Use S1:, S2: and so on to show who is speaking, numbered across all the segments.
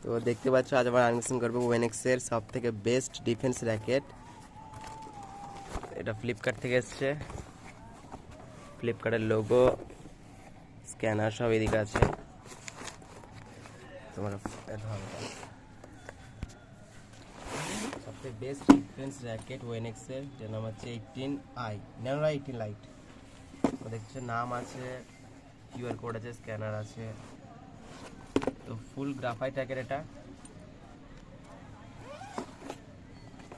S1: তো দেখতে পাচ্ছ আজ আমরা আনবক্সিং করবো ওয়েনেক্সের সব থেকে বেস্ট ডিফেন্স র্যাকেট। এটা ফ্লিপকার্ট থেকে এসছে। ফ্লিপকার্টের লোগো, স্ক্যানার সব এদিকে আছে। তোমার সব থেকে বেস্ট ডিফেন্স র্যাকেট ওয়েনেক্সের, যার নাম হচ্ছে 18i ন্যানোরা 18 লাইট। তো দেখছো নাম আছে, কিউআর কোড আছে, স্ক্যানার আছে। তো ফুল গ্রাফাইট র্যাকেট এটা।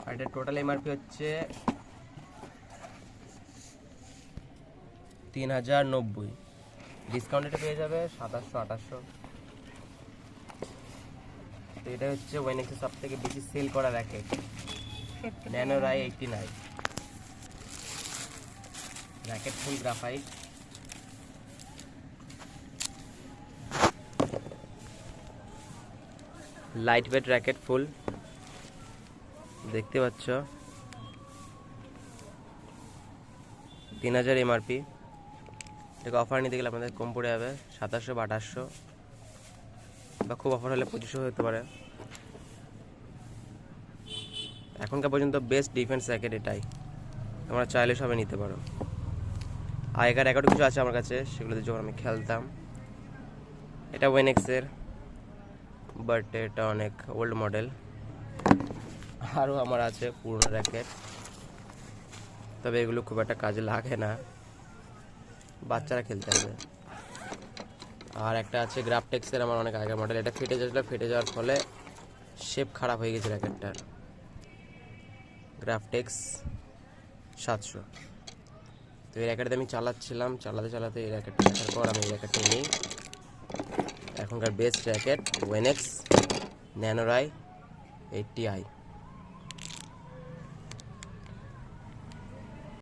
S1: আর এটা টোটাল এমআরপি হচ্ছে 3090। ডিসকাউন্ট এটা পেয়ে যাবে 2700-2800। তো এটা হচ্ছে ওয়েনেক্সের সব থেকে বেশি সেল করা র্যাকেট, ন্যানোরা 18i র্যাকেট, ফুল গ্রাফাইট। লাইট ওয়েট র্যাকেট ফুল, দেখতে পাচ্ছ 3000 এমআরপি। এটাকে অফার নিতে গেলে আপনাদের কম পড়ে যাবে 2700 বা 2800, বা খুব অফার হলে 2500 হতে পারে। এখনকার পর্যন্ত বেস্ট ডিফেন্স র্যাকেট এটাই, তোমরা চাইলে সবাই নিতে পারো। আগেকার র্যাকেটও কিছু আছে আমার কাছে, সেগুলোতে যখন আমি খেলতাম। এটা ওয়েনেক্সের, বাট এটা অনেক ওল্ড মডেল। আরও আমার আছে পুরনো র্যাকেট, তবে এগুলো খুব একটা কাজে লাগে না, বাচ্চারা খেলতে হবে। আর একটা আছে গ্রাফটেক্সের, আমার অনেক আগের মডেল। এটা ফেটে যাচ্ছিল, ফেটে যাওয়ার ফলে শেপ খারাপ হয়ে গেছে র্যাকেটটার। গ্রাফটেক্স 700। তো এই র্যাকেটটা আমি চালাতে এই র্যাকেটটা দেখার পর আমি এই র্যাকেটটা নিই। এখনকার বেস্ট র্যাকেট ওয়েনেক্স ন্যানোরা 80i।